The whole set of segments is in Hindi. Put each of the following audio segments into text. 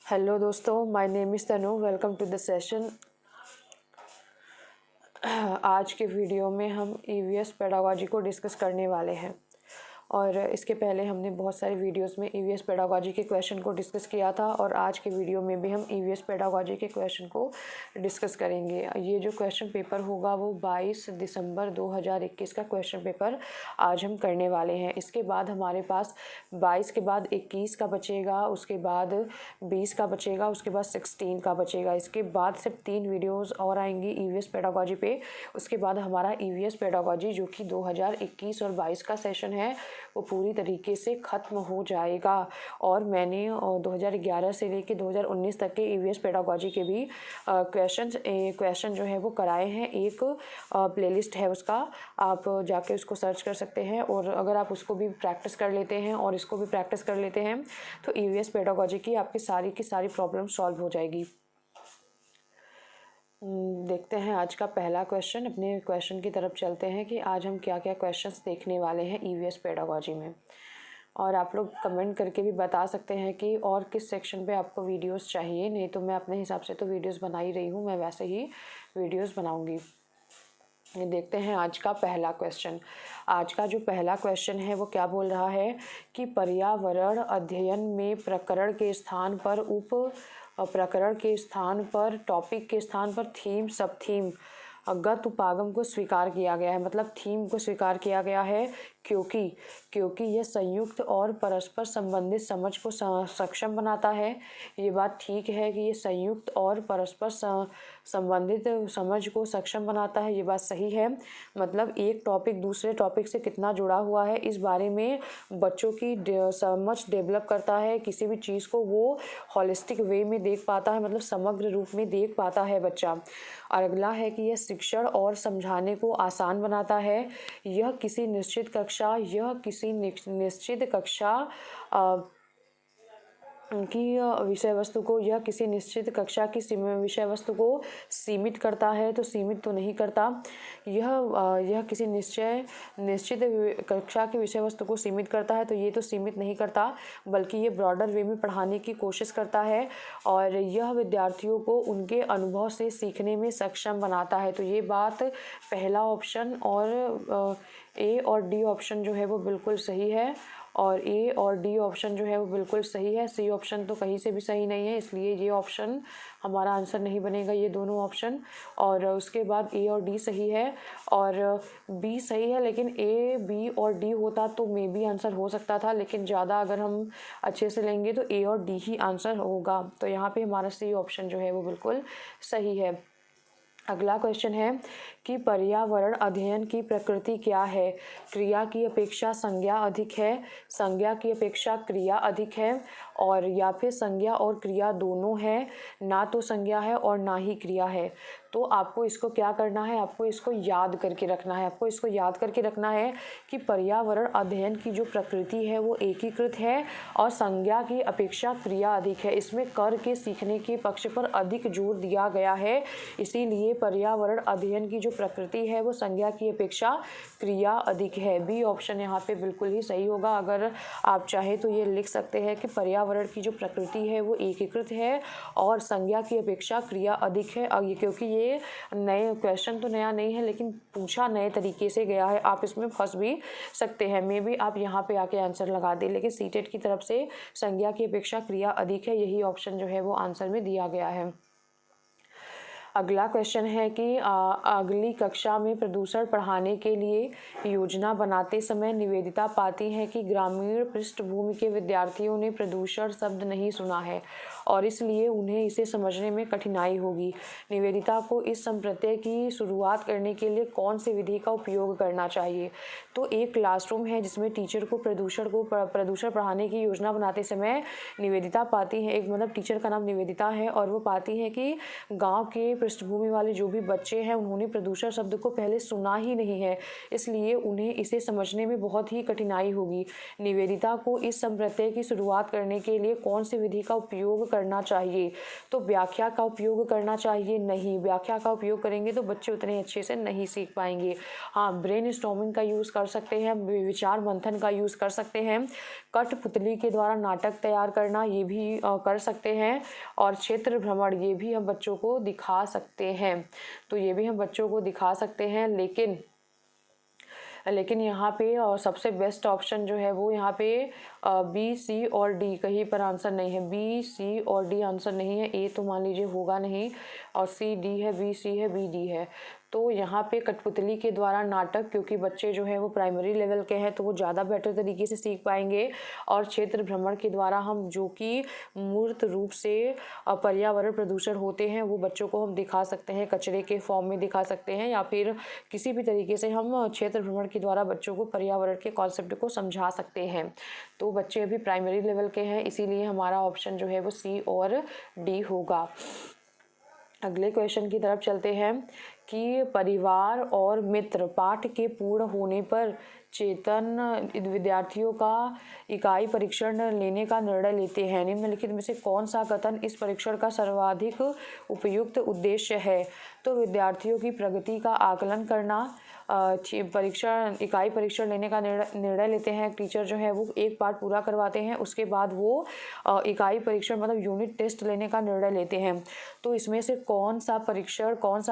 हेलो दोस्तों, my name is Tanu. Welcome to the session. आज के वीडियो में हम ईवीएस पेडागोजी को डिस्कस करने वाले हैं और इसके पहले हमने बहुत सारे वीडियोस में ईवीएस पेडागोजी के क्वेश्चन को डिस्कस किया था और आज के वीडियो में भी हम ईवीएस पेडागोजी के क्वेश्चन को डिस्कस करेंगे। ये जो क्वेश्चन पेपर होगा वो 22 दिसंबर 2021 का क्वेश्चन पेपर आज हम करने वाले हैं। इसके बाद हमारे पास 22 के बाद 21 का बचेगा, उसके बाद 20 का बचेगा, उसके बाद 16 का बचेगा। इसके बाद सिर्फ 3 वीडियोज़ और आएंगी ईवीएस पेडागोजी पे। उसके बाद हमारा ईवीएस पेडागोजी जो कि 2021 और 22 का सेशन है वो पूरी तरीके से ख़त्म हो जाएगा। और मैंने 2011 से लेके 2019 तक के ईवीएस पेडागोजी के भी क्वेश्चन जो है वो कराए हैं। एक प्लेलिस्ट है उसका, आप जाके उसको सर्च कर सकते हैं और अगर आप उसको भी प्रैक्टिस कर लेते हैं और इसको भी प्रैक्टिस कर लेते हैं तो ईवीएस पेडागोजी की आपकी सारी की सारी प्रॉब्लम सॉल्व हो जाएगी। देखते हैं आज का पहला क्वेश्चन। अपने क्वेश्चन की तरफ चलते हैं कि आज हम क्या क्या क्वेश्चंस देखने वाले हैं ईवीएस पेडागोजी में। और आप लोग कमेंट करके भी बता सकते हैं कि और किस सेक्शन पे आपको वीडियोस चाहिए। नहीं तो मैं अपने हिसाब से तो वीडियोस बना ही रही हूँ, मैं वैसे ही वीडियोस बनाऊँगी। देखते हैं आज का पहला क्वेश्चन। आज का जो पहला क्वेश्चन है वो क्या बोल रहा है कि पर्यावरण अध्ययन में प्रकरण के स्थान पर प्रकरण के स्थान पर, टॉपिक के स्थान पर थीम, सब थीम, गत उपागम को स्वीकार किया गया है। मतलब थीम को स्वीकार किया गया है क्योंकि यह संयुक्त और परस्पर संबंधित समझ को सक्षम बनाता है। ये बात ठीक है कि ये संयुक्त और परस्पर संबंधित समझ को सक्षम बनाता है, ये बात सही है। मतलब एक टॉपिक दूसरे टॉपिक से कितना जुड़ा हुआ है इस बारे में बच्चों की समझ डेवलप करता है। किसी भी चीज़ को वो हॉलिस्टिक वे में देख पाता है, मतलब समग्र रूप में देख पाता है बच्चा। और अगला है कि यह शिक्षण और समझाने को आसान बनाता है। यह किसी निश्चित कक्षा की विषय वस्तु को विषय वस्तु को सीमित करता है, तो सीमित तो नहीं करता। यह किसी निश्चित कक्षा की विषय वस्तु को सीमित करता है, तो ये तो सीमित नहीं करता, बल्कि ये ब्रॉडर वे में पढ़ाने की कोशिश करता है और यह विद्यार्थियों को उनके अनुभव से सीखने में सक्षम बनाता है। तो ये बात पहला ऑप्शन और ए और डी ऑप्शन जो है वो बिल्कुल सही है और ए और डी ऑप्शन जो है वो बिल्कुल सही है। सी ऑप्शन तो कहीं से भी सही नहीं है, इसलिए ये ऑप्शन हमारा आंसर नहीं बनेगा, ये दोनों ऑप्शन। और उसके बाद ए और डी सही है और बी सही है, लेकिन ए, बी और डी होता तो मे बी आंसर हो सकता था, लेकिन ज़्यादा अगर हम अच्छे से लेंगे तो ए और डी ही आंसर होगा। तो यहाँ पे हमारा सी ऑप्शन जो है वो बिल्कुल सही है। अगला क्वेश्चन है कि पर्यावरण अध्ययन की प्रकृति क्या है। क्रिया की अपेक्षा संज्ञा अधिक है, संज्ञा की अपेक्षा क्रिया अधिक है, और या फिर संज्ञा और क्रिया दोनों है, ना तो संज्ञा है और ना ही क्रिया है। तो आपको इसको क्या करना है, आपको इसको याद करके रखना है। आपको इसको याद करके रखना है कि पर्यावरण अध्ययन की जो प्रकृति है वो एकीकृत है और संज्ञा की अपेक्षा क्रिया अधिक है। इसमें कर के सीखने के पक्ष पर अधिक जोर दिया गया है, इसीलिए पर्यावरण अध्ययन की जो प्रकृति है वो संज्ञा की अपेक्षा क्रिया अधिक है। बी ऑप्शन यहाँ पे बिल्कुल ही सही होगा। अगर आप चाहे तो ये लिख सकते हैं कि पर्यावरण की जो प्रकृति है वो एकीकृत है और संज्ञा की अपेक्षा क्रिया अधिक है। और ये क्योंकि ये नए क्वेश्चन तो नया नहीं है, लेकिन पूछा नए तरीके से गया है, आप इसमें फंस भी सकते हैं। मे बी आप यहाँ पे आके आंसर लगा दें, लेकिन सीटेट की तरफ से संज्ञा की अपेक्षा क्रिया अधिक है, यही ऑप्शन जो है वो आंसर में दिया गया है। अगला क्वेश्चन है कि अगली कक्षा में प्रदूषण पढ़ाने के लिए योजना बनाते समय निवेदिता पाती है कि ग्रामीण पृष्ठभूमि के विद्यार्थियों ने प्रदूषण शब्द नहीं सुना है और इसलिए उन्हें इसे समझने में कठिनाई होगी। निवेदिता को इस संप्रत्यय की शुरुआत करने के लिए कौन सी विधि का उपयोग करना चाहिए। तो एक क्लासरूम है जिसमें टीचर को प्रदूषण पढ़ाने की योजना बनाते समय निवेदिता पाती है, एक मतलब टीचर का नाम निवेदिता है और वो पाती है कि गाँव के पृष्ठभूमि वाले जो भी बच्चे हैं उन्होंने प्रदूषण शब्द को पहले सुना ही नहीं है, इसलिए उन्हें इसे समझने में बहुत ही कठिनाई होगी। निवेदिता को इस संप्रत्यय की शुरुआत करने के लिए कौन सी विधि का उपयोग करना चाहिए। तो व्याख्या का उपयोग करना चाहिए, नहीं, व्याख्या का उपयोग करेंगे तो बच्चे उतने अच्छे से नहीं सीख पाएंगे। हाँ, ब्रेन स्टॉर्मिंग का यूज़ कर सकते हैं, विचार मंथन का यूज़ कर सकते हैं, कठपुतली के द्वारा नाटक तैयार करना, ये भी कर सकते हैं। और क्षेत्र भ्रमण, ये भी हम बच्चों को दिखा सकते हैं। तो ये भी हम बच्चों को दिखा सकते हैं, लेकिन यहाँ पे सबसे बेस्ट ऑप्शन जो है वो यहाँ पे बी, सी और डी, कहीं पर आंसर नहीं है। बी, सी और डी आंसर नहीं है। ए तो मान लीजिए होगा नहीं, और सी, डी है, बी, सी है, बी, डी है। तो यहाँ पे कठपुतली के द्वारा नाटक, क्योंकि बच्चे जो है वो प्राइमरी लेवल के हैं तो वो ज़्यादा बेटर तरीके से सीख पाएंगे। और क्षेत्र भ्रमण के द्वारा हम, जो कि मूर्त रूप से पर्यावरण प्रदूषण होते हैं, वो बच्चों को हम दिखा सकते हैं, कचरे के फॉर्म में दिखा सकते हैं, या फिर किसी भी तरीके से हम क्षेत्र भ्रमण के द्वारा बच्चों को पर्यावरण के कॉन्सेप्ट को समझा सकते हैं। तो बच्चे अभी प्राइमरी लेवल के हैं, इसीलिए हमारा ऑप्शन जो है वो सी और डी होगा। अगले क्वेश्चन की तरफ चलते हैं कि परिवार और मित्र पाठ के पूर्ण होने पर चेतन विद्यार्थियों का इकाई परीक्षण लेने का निर्णय लेते हैं। निम्नलिखित में से कौन सा कथन इस परीक्षण का सर्वाधिक उपयुक्त उद्देश्य है? तो विद्यार्थियों की प्रगति का आकलन करना, इकाई परीक्षण लेने का निर्णय लेते हैं। टीचर जो है वो एक पार्ट पूरा करवाते हैं, उसके बाद वो इकाई परीक्षण मतलब यूनिट टेस्ट लेने का निर्णय लेते हैं। तो इसमें से कौन सा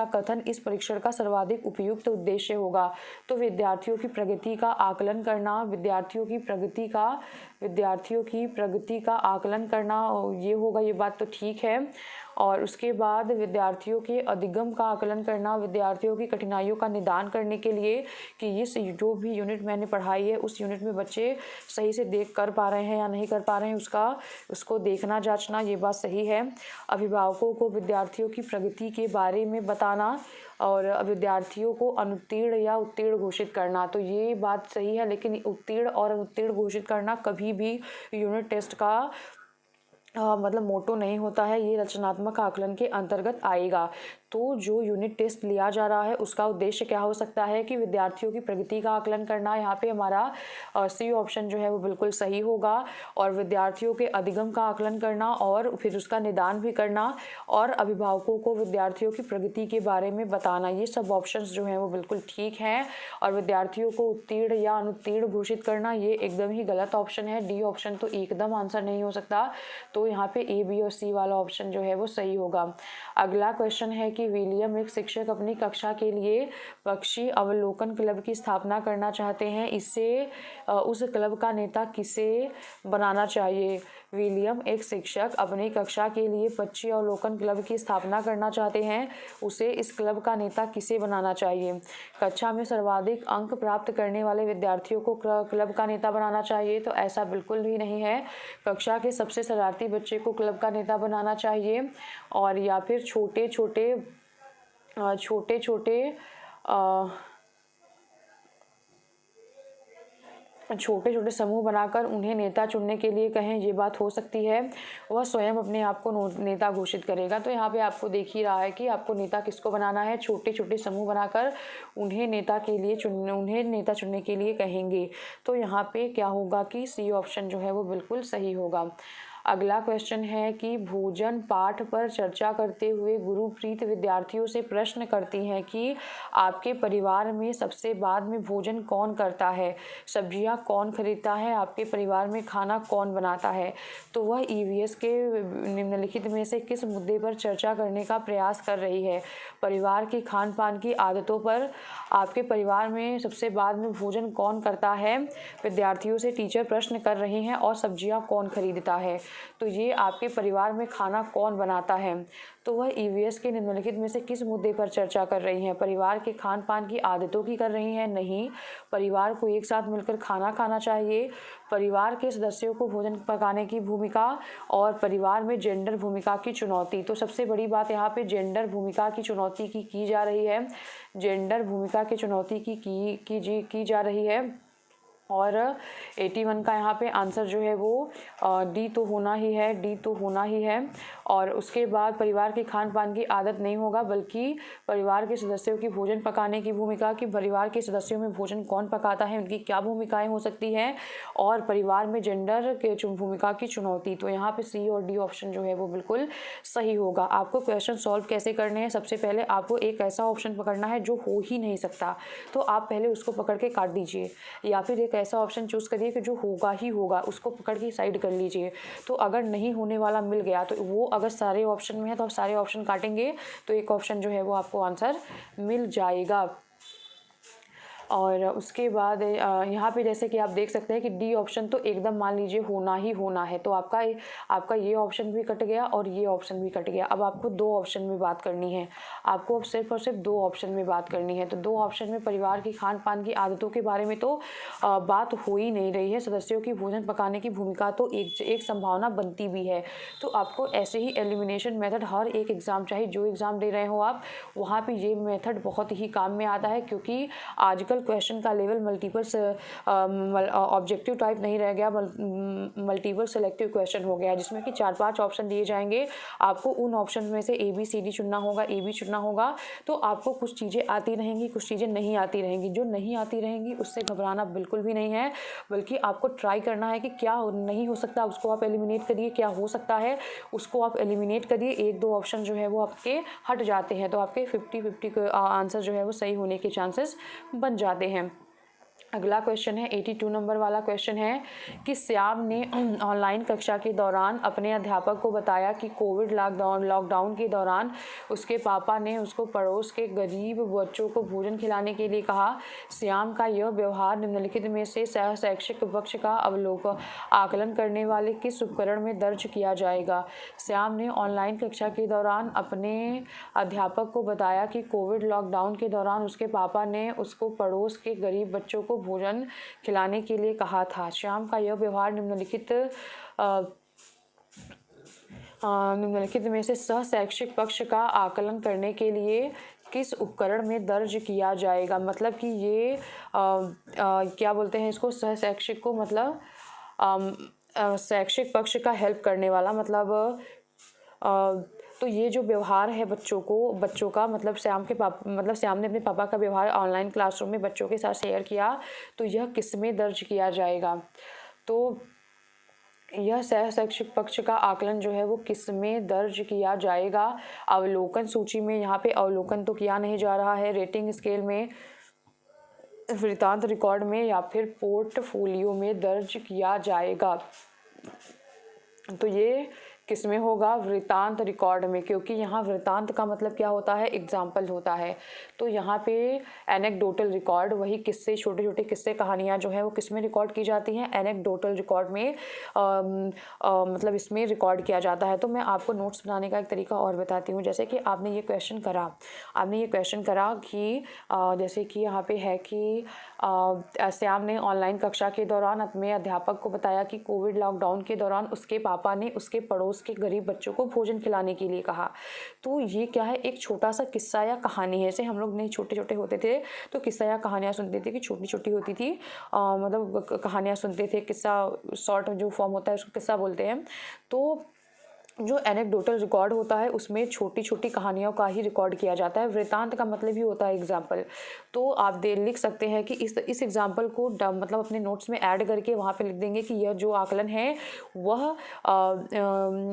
कथन इस परीक्षण का सर्वाधिक उपयुक्त उद्देश्य होगा? तो विद्यार्थियों की प्रगति का आकलन करना, विद्यार्थियों की प्रगति का आकलन करना, ये होगा। ये बात तो ठीक है। और उसके बाद विद्यार्थियों के अधिगम का आकलन करना, विद्यार्थियों की कठिनाइयों का निदान करने के लिए कि ये जो भी यूनिट मैंने पढ़ाई है उस यूनिट में बच्चे सही से देख कर पा रहे हैं या नहीं कर पा रहे हैं, उसको देखना, जांचना, ये बात सही है। अभिभावकों को विद्यार्थियों की प्रगति के बारे में बताना और विद्यार्थियों को अनुत्तीर्ण या उत्तीर्ण घोषित करना, तो ये बात सही है। लेकिन उत्तीर्ण और अनुत्तीर्ण घोषित करना कभी भी यूनिट टेस्ट का मतलब मोटो नहीं होता है, ये रचनात्मक आकलन के अंतर्गत आएगा। तो जो यूनिट टेस्ट लिया जा रहा है उसका उद्देश्य क्या हो सकता है कि विद्यार्थियों की प्रगति का आकलन करना। यहाँ पे हमारा सी ऑप्शन जो है वो बिल्कुल सही होगा। और विद्यार्थियों के अधिगम का आकलन करना और फिर उसका निदान भी करना, और अभिभावकों को विद्यार्थियों की प्रगति के बारे में बताना, ये सब ऑप्शंस जो हैं वो बिल्कुल ठीक हैं। और विद्यार्थियों को उत्तीर्ण या अनुत्तीर्ण घोषित करना, ये एकदम ही गलत ऑप्शन है। डी ऑप्शन तो एकदम आंसर नहीं हो सकता। तो यहाँ पे ए, बी और सी वाला ऑप्शन जो है वो सही होगा। अगला क्वेश्चन है कि विलियम एक शिक्षक अपनी कक्षा के लिए पक्षी अवलोकन क्लब की स्थापना करना चाहते हैं। इससे उस क्लब का नेता किसे बनाना चाहिए? विलियम एक शिक्षक अपनी कक्षा के लिए पक्षी अवलोकन क्लब की स्थापना करना चाहते हैं, उसे इस क्लब का नेता किसे बनाना चाहिए? कक्षा में सर्वाधिक अंक प्राप्त करने वाले विद्यार्थियों को क्लब का नेता बनाना चाहिए? तो ऐसा बिल्कुल भी नहीं है। कक्षा के सबसे शरारती बच्चे को क्लब का नेता बनाना चाहिए, और या फिर छोटे छोटे समूह बनाकर उन्हें नेता चुनने के लिए कहें, ये बात हो सकती है। वह स्वयं अपने आप को नेता घोषित करेगा। तो यहाँ पे आपको देख ही रहा है कि आपको नेता किसको बनाना है। छोटे समूह बनाकर उन्हें नेता चुनने के लिए कहेंगे। तो यहाँ पे क्या होगा कि सी ऑप्शन जो है वो बिल्कुल सही होगा। अगला क्वेश्चन है कि भोजन पाठ पर चर्चा करते हुए गुरुप्रीत विद्यार्थियों से प्रश्न करती हैं कि आपके परिवार में सबसे बाद में भोजन कौन करता है, सब्जियां कौन खरीदता है, आपके परिवार में खाना कौन बनाता है। तो वह ईवीएस के निम्नलिखित में से किस मुद्दे पर चर्चा करने का प्रयास कर रही है? परिवार की खान पान की आदतों पर। आपके परिवार में सबसे बाद में भोजन कौन करता है, विद्यार्थियों से टीचर प्रश्न कर रही हैं, और सब्जियां कौन खरीदता है। तो ये आपके परिवार में खाना कौन बनाता है। तो वह ईवीएस के निम्नलिखित में से किस मुद्दे पर चर्चा कर रही हैं? परिवार के खान पान की आदतों की कर रही हैं? नहीं। परिवार को एक साथ मिलकर खाना खाना चाहिए, परिवार के सदस्यों को भोजन पकाने की भूमिका, और परिवार में जेंडर भूमिका की चुनौती। तो सबसे बड़ी बात यहाँ पे जेंडर भूमिका की चुनौती की जा रही है। जेंडर भूमिका की चुनौती की जा रही है। और 81 का यहाँ पे आंसर जो है वो डी तो होना ही है। और उसके बाद परिवार के खान पान की आदत नहीं होगा, बल्कि परिवार के सदस्यों की भोजन पकाने की भूमिका, कि परिवार के सदस्यों में भोजन कौन पकाता है, उनकी क्या भूमिकाएं हो सकती हैं, और परिवार में जेंडर के भूमिका की चुनौती। तो यहाँ पे सी और डी ऑप्शन जो है वो बिल्कुल सही होगा। आपको क्वेश्चन सॉल्व कैसे करने हैं, सबसे पहले आपको एक ऐसा ऑप्शन पकड़ना है जो हो ही नहीं सकता, तो आप पहले उसको पकड़ के काट दीजिए, या फिर एक ऐसा ऑप्शन चूज़ करिए कि जो होगा ही होगा, उसको पकड़ के साइड कर लीजिए। तो अगर नहीं होने वाला मिल गया तो वो अगर सारे ऑप्शन में है तो आप सारे ऑप्शन काटेंगे तो एक ऑप्शन जो है वो आपको आंसर मिल जाएगा। और उसके बाद यहाँ पे जैसे कि आप देख सकते हैं कि डी ऑप्शन तो एकदम मान लीजिए होना ही होना है, तो आपका ये ऑप्शन भी कट गया और ये ऑप्शन भी कट गया। अब आपको दो ऑप्शन में बात करनी है, आपको अब सिर्फ और सिर्फ दो ऑप्शन में बात करनी है। तो दो ऑप्शन में परिवार की खान पान की आदतों के बारे में तो बात हो ही नहीं रही है, सदस्यों की भोजन पकाने की भूमिका तो एक संभावना बनती भी है। तो आपको ऐसे ही एलिमिनेशन मेथड हर एक एग्ज़ाम, चाहे जो एग्ज़ाम दे रहे हो आप, वहाँ पे ये मेथड बहुत ही काम में आता है, क्योंकि आजकल क्वेश्चन का लेवल मल्टीपल ऑब्जेक्टिव टाइप नहीं रह गया, मल्टीपल सेलेक्टिव क्वेश्चन हो गया, जिसमें कि 4-5 ऑप्शन दिए जाएंगे। आपको उन ऑप्शन में से ABCD चुनना होगा, AB चुनना होगा। तो आपको कुछ चीज़ें आती रहेंगी, कुछ चीज़ें नहीं आती रहेंगी। जो नहीं आती रहेंगी उससे घबराना बिल्कुल भी नहीं है, बल्कि आपको ट्राई करना है कि क्या नहीं हो सकता उसको आप एलिमिनेट करिए, क्या हो सकता है उसको आप एलिमिनेट करिए। 1-2 ऑप्शन जो है वो आपके हट जाते हैं, तो आपके 50-50 आंसर जो है वो सही होने के चांसेस बन जाते हैं। अगला क्वेश्चन है 82 नंबर वाला क्वेश्चन है कि श्याम ने ऑनलाइन कक्षा के दौरान अपने अध्यापक को बताया कि कोविड लॉकडाउन के दौरान उसके पापा ने उसको पड़ोस के गरीब बच्चों को भोजन खिलाने के लिए कहा। श्याम का यह व्यवहार निम्नलिखित में से शैक्षिक पक्ष का आकलन करने वाले किस उपकरण में दर्ज किया जाएगा। श्याम ने ऑनलाइन कक्षा के दौरान अपने अध्यापक को बताया कि कोविड लॉकडाउन के दौरान उसके पापा ने उसको पड़ोस के गरीब बच्चों को भोजन खिलाने के लिए कहा था। श्याम का यह व्यवहार निम्नलिखित में से शैक्षिक पक्ष का आकलन करने के लिए किस उपकरण में दर्ज किया जाएगा। मतलब कि ये क्या बोलते हैं इसको, शैक्षिक को मतलब शैक्षिक पक्ष का हेल्प करने वाला, मतलब तो ये जो व्यवहार है बच्चों का मतलब श्याम ने अपने पापा का व्यवहार ऑनलाइन क्लासरूम में बच्चों के साथ शेयर किया, तो यह किस में दर्ज किया जाएगा। तो यह शैक्षिक पक्ष का आकलन जो है वो किस में दर्ज किया जाएगा। अवलोकन सूची में, यहाँ पे अवलोकन तो किया नहीं जा रहा है, रेटिंग स्केल में, वृत्तांत रिकॉर्ड में, या फिर पोर्टफोलियो में दर्ज किया जाएगा। तो ये किस में होगा, वृत्तांत रिकॉर्ड में, क्योंकि यहाँ वृत्तांत का मतलब क्या होता है, एग्जाम्पल होता है। तो यहाँ पे एनेक्डोटल रिकॉर्ड, वही किस्से, छोटे छोटे किस्से कहानियाँ जो है वो किस में रिकॉर्ड की जाती हैं, एनेक्डोटल रिकॉर्ड में मतलब इसमें रिकॉर्ड किया जाता है। तो मैं आपको नोट्स बनाने का एक तरीका और बताती हूँ। जैसे कि आपने ये क्वेश्चन करा कि जैसे कि यहाँ पे है कि श्याम ने ऑनलाइन कक्षा के दौरान अपने अध्यापक को बताया कि कोविड लॉकडाउन के दौरान उसके पापा ने उसके पड़ोस के गरीब बच्चों को भोजन खिलाने के लिए कहा। तो ये क्या है, एक छोटा सा किस्सा या कहानी है। जैसे हम लोग नहीं छोटे छोटे होते थे तो किस्सा या कहानियाँ सुनते थे कि छोटी छोटी होती थी, मतलब कहानियाँ सुनते थे, किस्सा शॉर्ट जो फॉर्म होता है उसको किस्सा बोलते हैं। तो जो एनेक्डोटल रिकॉर्ड होता है उसमें छोटी छोटी कहानियों का ही रिकॉर्ड किया जाता है। वृत्तांत का मतलब ही होता है एग्जाम्पल। तो आप लिख सकते हैं कि इस एग्जाम्पल को मतलब अपने नोट्स में ऐड करके वहाँ पे लिख देंगे कि यह जो आकलन है वह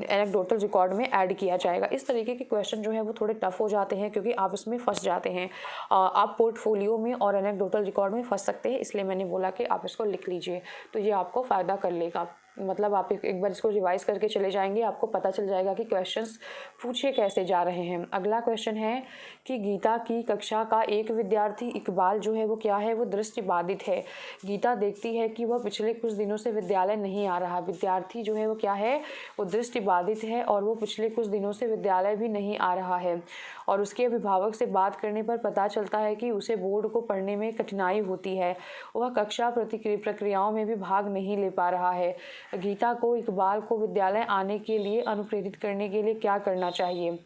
एनेक्डोटल रिकॉर्ड में ऐड किया जाएगा। इस तरीके के क्वेश्चन जो है वो थोड़े टफ हो जाते हैं क्योंकि आप इसमें फंस जाते हैं। आप पोर्टफोलियो में और एनेक्डोटल रिकॉर्ड में फंस सकते हैं, इसलिए मैंने बोला कि आप इसको लिख लीजिए, तो ये आपको फ़ायदा कर लेगा। मतलब आप एक बार इसको रिवाइज करके चले जाएंगे, आपको पता चल जाएगा कि क्वेश्चंस पूछे कैसे जा रहे हैं। अगला क्वेश्चन है कि गीता की कक्षा का एक विद्यार्थी इकबाल जो है वो क्या है, वो दृष्टिबाधित है। गीता देखती है कि वह पिछले कुछ दिनों से विद्यालय नहीं आ रहा। विद्यार्थी जो है वो क्या है, वो दृष्टिबाधित है और वो पिछले कुछ दिनों से विद्यालय भी नहीं आ रहा है। और उसके अभिभावक से बात करने पर पता चलता है कि उसे बोर्ड को पढ़ने में कठिनाई होती है। वह कक्षा प्रक्रियाओं में भी भाग नहीं ले पा रहा है। गीता को इकबाल को विद्यालय आने के लिए अनुप्रेरित करने के लिए क्या करना चाहिए।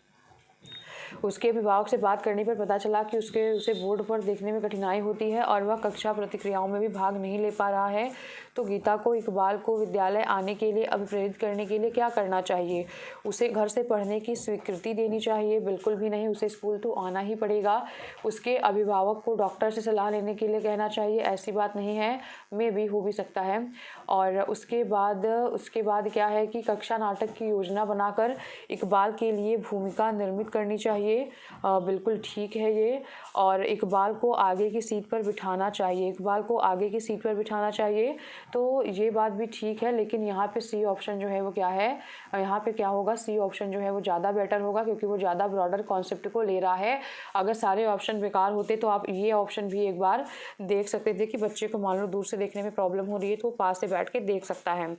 उसके अभिभावक से बात करने पर पता चला कि उसे बोर्ड पर देखने में कठिनाई होती है और वह कक्षा प्रतिक्रियाओं में भी भाग नहीं ले पा रहा है। तो गीता को इकबाल को विद्यालय आने के लिए अभिप्रेरित करने के लिए क्या करना चाहिए? उसे घर से पढ़ने की स्वीकृति देनी चाहिए? बिल्कुल भी नहीं, उसे स्कूल तो आना ही पड़ेगा। उसके अभिभावक को डॉक्टर से सलाह लेने के लिए कहना चाहिए? ऐसी बात नहीं है, मे भी हो भी सकता है। और उसके बाद क्या है कि कक्षा नाटक की योजना बनाकर इकबाल के लिए भूमिका निर्मित करनी चाहिए। बिल्कुल ठीक है ये। और इकबाल को आगे की सीट पर बिठाना चाहिए, इकबाल को आगे की सीट पर बिठाना चाहिए। तो ये बात भी ठीक है, लेकिन यहाँ पे सी ऑप्शन जो है वो क्या है, यहाँ पे क्या होगा, सी ऑप्शन जो है वो ज़्यादा बेटर होगा, क्योंकि वो ज़्यादा ब्रॉडर कॉन्सेप्ट को ले रहा है। अगर सारे ऑप्शन बेकार होते तो आप ये ऑप्शन भी एक बार देख सकते थे कि बच्चे को मान लो दूर से देखने में प्रॉब्लम हो रही है तो वो पास से बैठ के देख सकता है।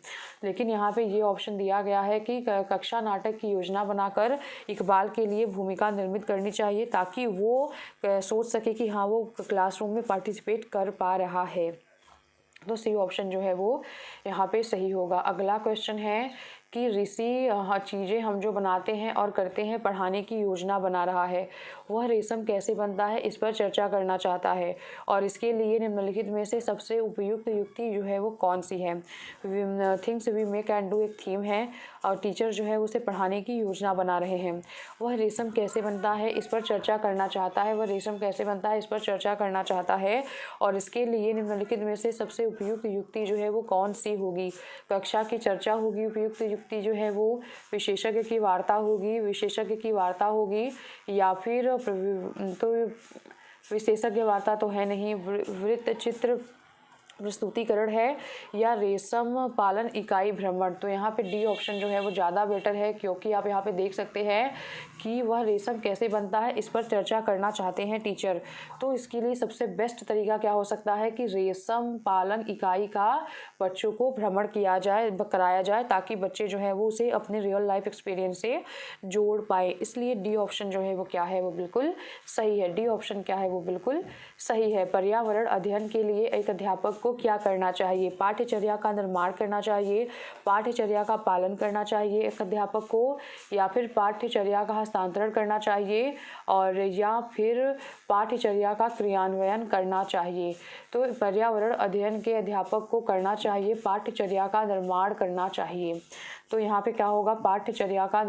लेकिन यहाँ पे ये ऑप्शन दिया गया है कि कक्षा नाटक की योजना बनाकर इकबाल के लिए भूमिका निर्मित करनी चाहिए, ताकि वो सोच सके कि हाँ वो क्लासरूम में पार्टिसिपेट कर पा रहा है। तो सी ऑप्शन जो है वो यहाँ पे सही होगा। अगला क्वेश्चन है कि ऋषि चीज़ें हम जो बनाते हैं और करते हैं पढ़ाने की योजना बना रहा है, वह रेशम कैसे बनता है, इस पर चर्चा करना चाहता है और इसके लिए निम्नलिखित में से सबसे उपयुक्त युक्ति जो है वो कौन सी है? Things we may can do एक थीम है और टीचर जो है उसे पढ़ाने की योजना बना रहे हैं। वह रेशम कैसे बनता है, इस पर चर्चा करना चाहता है, वह रेशम कैसे बनता है इस पर चर्चा करना चाहता है और इसके लिए निम्नलिखित में से सबसे उपयुक्त युक्ति जो है वो कौन सी होगी? कक्षा की चर्चा होगी उपयुक्त युक्ति जो है वो, विशेषज्ञ की वार्ता होगी, विशेषज्ञ की वार्ता होगी, या फिर तो विशेषज्ञ वार्ता तो है नहीं, वृत्त चित्र प्रस्तुतिकरण है, या रेशम पालन इकाई भ्रमण। तो यहाँ पे डी ऑप्शन जो है वो ज़्यादा बेटर है, क्योंकि आप यहाँ पे देख सकते हैं कि वह रेशम कैसे बनता है इस पर चर्चा करना चाहते हैं टीचर। तो इसके लिए सबसे बेस्ट तरीका क्या हो सकता है कि रेशम पालन इकाई का बच्चों को भ्रमण कराया जाए, ताकि बच्चे जो है वो उसे अपने रियल लाइफ एक्सपीरियंस से जोड़ पाए। इसलिए डी ऑप्शन जो है वो क्या है, वो बिल्कुल सही है। डी ऑप्शन क्या है, वो बिल्कुल सही है। पर्यावरण अध्ययन के लिए एक अध्यापक को क्या करना चाहिए? पाठ्यचर्या का निर्माण करना चाहिए, पाठ्यचर्या का पालन करना चाहिए एक अध्यापक को, या फिर पाठ्यचर्या का हस्तांतरण करना चाहिए, और या फिर पाठ्यचर्या का क्रियान्वयन करना चाहिए। तो पर्यावरण अध्ययन के अध्यापक को करना चाहिए, पाठ्यचर्या का निर्माण करना चाहिए। तो यहाँ पे क्या होगा, पाठ्यचर्या का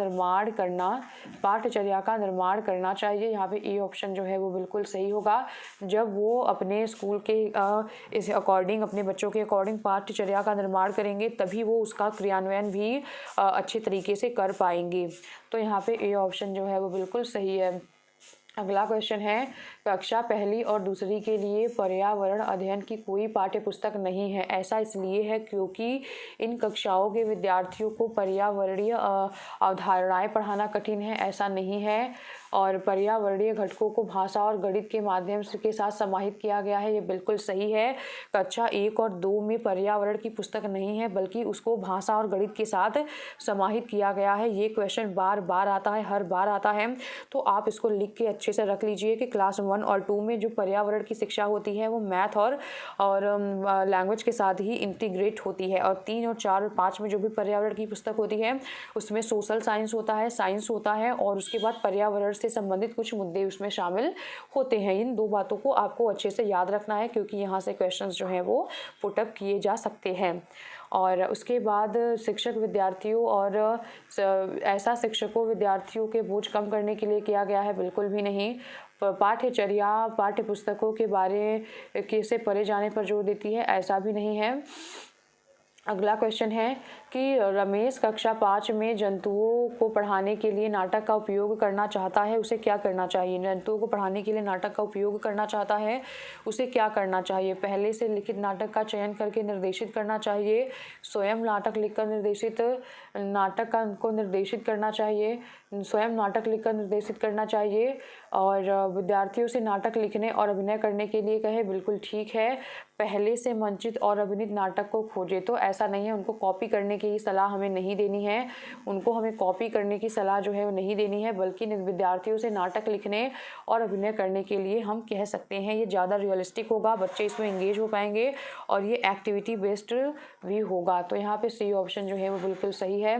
निर्माण करना चाहिए। यहाँ पे ए ऑप्शन जो है वो बिल्कुल सही होगा। जब वो अपने स्कूल के इस अकॉर्डिंग, अपने बच्चों के अकॉर्डिंग पाठ्यचर्या का निर्माण करेंगे, तभी वो उसका क्रियान्वयन भी अच्छे तरीके से कर पाएंगे। तो यहाँ पे ए ऑप्शन जो है वो बिल्कुल सही है। अगला क्वेश्चन है, कक्षा पहली और दूसरी के लिए पर्यावरण अध्ययन की कोई पाठ्य पुस्तक नहीं है। ऐसा इसलिए है क्योंकि इन कक्षाओं के विद्यार्थियों को पर्यावरणीय अवधारणाएं पढ़ाना कठिन है। ऐसा नहीं है, और पर्यावरणीय घटकों को भाषा और गणित के माध्यम के साथ समाहित किया गया है, ये बिल्कुल सही है। कक्षा 1 और 2 में पर्यावरण की पुस्तक नहीं है, बल्कि उसको भाषा और गणित के साथ समाहित किया गया है। ये क्वेश्चन बार बार आता है, हर बार आता है, तो आप इसको लिख के अच्छे से रख लीजिए कि क्लास 1 और 2 में जो पर्यावरण की शिक्षा होती है वो मैथ और लैंग्वेज के साथ ही इंटीग्रेट होती है, और 3 और 4 और 5 में जो भी पर्यावरण की पुस्तक होती है उसमें सोशल साइंस होता है, साइंस होता है, और उसके बाद पर्यावरण से संबंधित कुछ मुद्दे उसमें शामिल होते हैं। इन दो बातों को आपको अच्छे से याद रखना है, क्योंकि यहाँ से क्वेश्चंस जो हैं वो पुटअप किए जा सकते हैं। और उसके बाद शिक्षक विद्यार्थियों और ऐसा शिक्षकों विद्यार्थियों के बोझ कम करने के लिए किया गया है, बिल्कुल भी नहीं। पाठ्यचर्या पाठ्य पुस्तकों के बारे से परे जाने पर जोर देती है, ऐसा भी नहीं है। अगला क्वेश्चन है कि रमेश कक्षा 5 में जंतुओं को पढ़ाने के लिए नाटक का उपयोग करना चाहता है, उसे क्या करना चाहिए? जंतुओं को पढ़ाने के लिए नाटक का उपयोग करना चाहता है, उसे क्या करना चाहिए? पहले से लिखित नाटक का चयन करके निर्देशित करना चाहिए, स्वयं नाटक लिखकर निर्देशित करना चाहिए, स्वयं नाटक लिखकर निर्देशित करना चाहिए, और विद्यार्थियों से नाटक लिखने और अभिनय करने के लिए कहे, बिल्कुल ठीक है। पहले से मंचित और अभिनीत नाटक को खोजें। तो ऐसा नहीं है, उनको कॉपी करने की सलाह हमें नहीं देनी है, उनको हमें कॉपी करने की सलाह जो है वो नहीं देनी है, बल्कि विद्यार्थियों से नाटक लिखने और अभिनय करने के लिए हम कह सकते हैं। ये ज़्यादा रियलिस्टिक होगा, बच्चे इसमें इंगेज हो पाएंगे और ये एक्टिविटी बेस्ड भी होगा। तो यहाँ पे सी ऑप्शन जो है वो बिल्कुल सही है।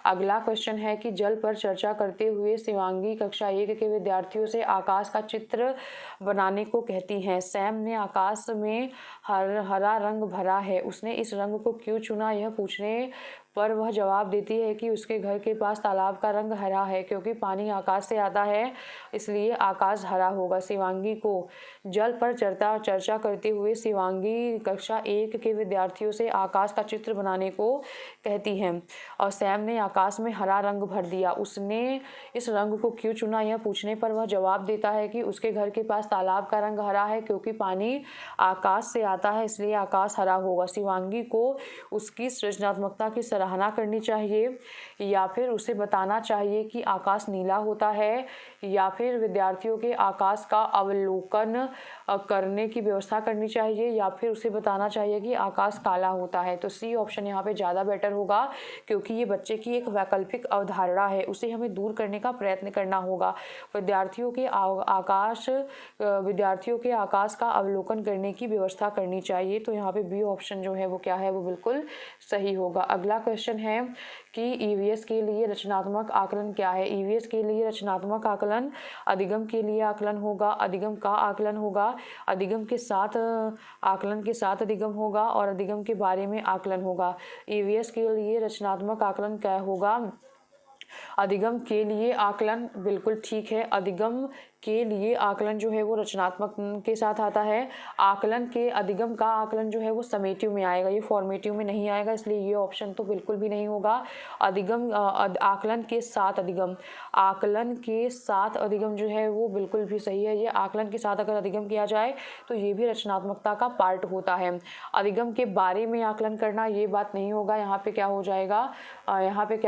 अगला क्वेश्चन है कि जल पर चर्चा करते हुए शिवांगी कक्षा 1 के विद्यार्थियों से आकाश का चित्र बनाने को कहती हैं। सैम ने आकाश में हरा रंग भरा है, उसने इस रंग को क्यों चुना? यह पूछने पर वह जवाब देती है कि उसके घर के पास तालाब का रंग हरा है, क्योंकि पानी आकाश से आता है, इसलिए आकाश हरा होगा। शिवांगी को जल पर चर्चा करते हुए शिवांगी कक्षा 1 के विद्यार्थियों से आकाश का चित्र बनाने को कहती हैं और सैम ने आकाश में हरा रंग भर दिया, उसने इस रंग को क्यों चुना? यह पूछने पर वह जवाब देता है कि उसके घर के पास तालाब का रंग हरा है, क्योंकि पानी आकाश से आता है, इसलिए आकाश हरा होगा। शिवांगी को उसकी सृजनात्मकता की सराहना करनी चाहिए या फिर उसे बताना चाहिए कि आकाश नीला होता है, या फिर विद्यार्थियों के आकाश का अवलोकन करने की व्यवस्था करनी चाहिए, या फिर उसे बताना चाहिए कि आकाश काला होता है। तो सी ऑप्शन यहाँ पे ज़्यादा बेटर होगा, क्योंकि ये बच्चे की एक वैकल्पिक अवधारणा है, उसे हमें दूर करने का प्रयत्न करना होगा। विद्यार्थियों के आकाश का अवलोकन करने की व्यवस्था करनी चाहिए। तो यहाँ पे बी ऑप्शन जो है वो क्या है, वो बिल्कुल सही होगा। अगला क्वेश्चन है कि ईवीएस के लिए रचनात्मक आकलन क्या है? ईवीएस के लिए रचनात्मक आकलन अधिगम के लिए आकलन होगा, अधिगम का आकलन होगा, अधिगम के साथ आकलन के साथ अधिगम होगा और अधिगम के बारे में आकलन होगा। ईवीएस के लिए रचनात्मक आकलन क्या होगा? अधिगम के लिए आकलन, बिल्कुल ठीक है। अधिगम के लिए आकलन जो है वो रचनात्मक के साथ आता है। आकलन के अधिगम का आकलन जो है वो समेटिव में आएगा, ये फॉर्मेटिव में नहीं आएगा, इसलिए ये ऑप्शन तो बिल्कुल भी नहीं होगा। अधिगम आकलन के साथ अधिगम, आकलन के साथ अधिगम जो है वो बिल्कुल भी सही है। ये आकलन के साथ अगर अधिगम किया जाए तो ये भी रचनात्मकता का पार्ट होता है। अधिगम के बारे में आकलन करना, ये बात नहीं होगा। यहाँ पे क्या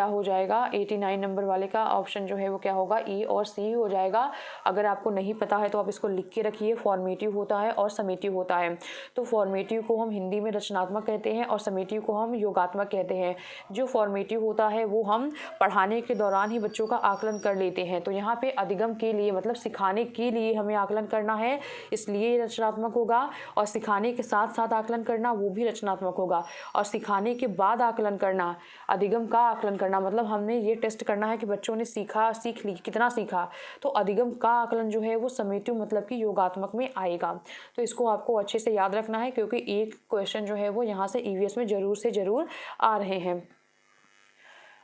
हो जाएगा, 89 नंबर वाले का ऑप्शन जो है वो क्या होगा, ई और सी हो जाएगा। अगर आपको नहीं पता है तो आप इसको लिख के रखिए। फॉर्मेटिव होता है और समेटिव होता है। तो फॉर्मेटिव को हम हिंदी में रचनात्मक कहते हैं और समेटिव को हम योगात्मक कहते हैं। जो फॉर्मेटिव होता है वो हम पढ़ाने के दौरान ही बच्चों का आकलन कर लेते हैं। तो यहाँ पे अधिगम के लिए मतलब सिखाने के लिए हमें आकलन करना है, इसलिए रचनात्मक होगा। और सिखाने के साथ साथ आकलन करना वो भी रचनात्मक होगा। और सिखाने के बाद आकलन करना, अधिगम का आकलन करना, मतलब हमने ये टेस्ट करना है कि बच्चों ने सीख ली, कितना सीखा, तो अधिगम का आकलन जो है वो समेटिव मतलब कि योगात्मक में आएगा। तो इसको आपको अच्छे से याद रखना है, क्योंकि एक क्वेश्चन जो है वो यहाँ से ईवीएस में जरूर से जरूर आ रहे हैं।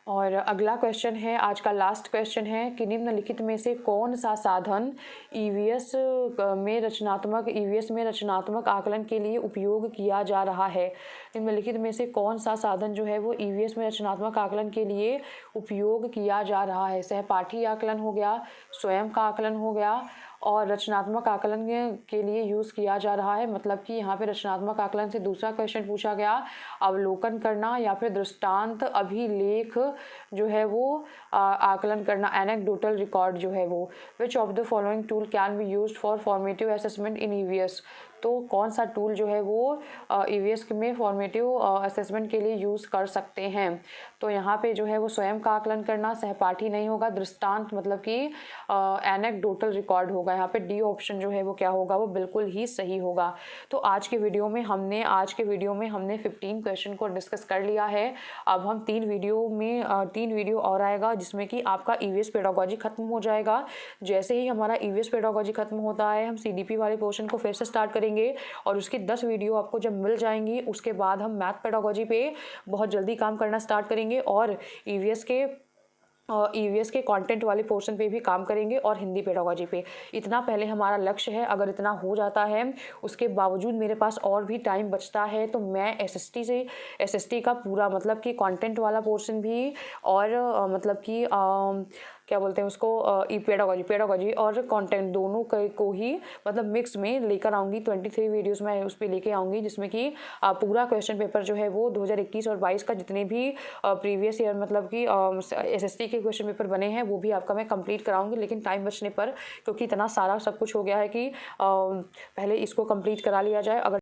और अगला क्वेश्चन है, आज का लास्ट क्वेश्चन है कि निम्नलिखित में से कौन सा साधन ईवीएस में रचनात्मक आकलन के लिए उपयोग किया जा रहा है? निम्नलिखित में से कौन सा साधन जो है वो ईवीएस में रचनात्मक आकलन के लिए उपयोग किया जा रहा है? सहपाठी आकलन हो गया, स्वयं का आकलन हो गया और रचनात्मक आकलन के लिए यूज़ किया जा रहा है। मतलब कि यहाँ पे रचनात्मक आकलन से दूसरा क्वेश्चन पूछा गया, अवलोकन करना या फिर दृष्टांत अभिलेख जो है वो आकलन करना, एनेक्डोटल रिकॉर्ड जो है वो। Which of the following tool can be used for formative assessment in EVS? तो कौन सा टूल जो है वो ईवीएस में फॉर्मेटिव असेसमेंट के लिए यूज़ कर सकते हैं? तो यहाँ पे जो है वो स्वयं का आकलन करना, सहपाठी नहीं होगा, दृष्टांत मतलब कि एनेक्डोटल रिकॉर्ड होगा। यहाँ पे डी ऑप्शन जो है वो क्या होगा, वो बिल्कुल ही सही होगा। तो आज के वीडियो में हमने 15 क्वेश्चन को डिस्कस कर लिया है। अब हम 3 वीडियो और आएगा, जिसमें कि आपका ईवीएस पेडागोजी खत्म हो जाएगा। जैसे ही हमारा ईवीएस पेडागोजी खत्म होता है, हम सीडीपी वाले पोर्शन को फिर से स्टार्ट करेंगे और उसकी 10 वीडियो आपको जब मिल जाएंगी, उसके बाद हम मैथ पेडागोजी पे बहुत जल्दी काम करना स्टार्ट करेंगे और ईवीएस के कंटेंट वाले पोर्शन पे भी काम करेंगे और हिंदी पेडागोजी पे। इतना पहले हमारा लक्ष्य है। अगर इतना हो जाता है, उसके बावजूद मेरे पास और भी टाइम बचता है, तो मैं एसएसटी का पूरा मतलब कि कंटेंट वाला पोर्शन भी और मतलब कि क्या बोलते हैं उसको, पेडागोजी और कंटेंट दोनों को ही मतलब मिक्स में लेकर आऊँगी। 23 वीडियोस मैं उस पर लेके आऊँगी, जिसमें कि पूरा क्वेश्चन पेपर जो है वो 2021 और 22 का जितने भी प्रीवियस ईयर मतलब कि एसएसटी के क्वेश्चन पेपर बने हैं वो भी आपका मैं कंप्लीट कराऊंगी। लेकिन टाइम बचने पर, क्योंकि इतना सारा सब कुछ हो गया है कि पहले इसको कंप्लीट करा लिया जाए। अगर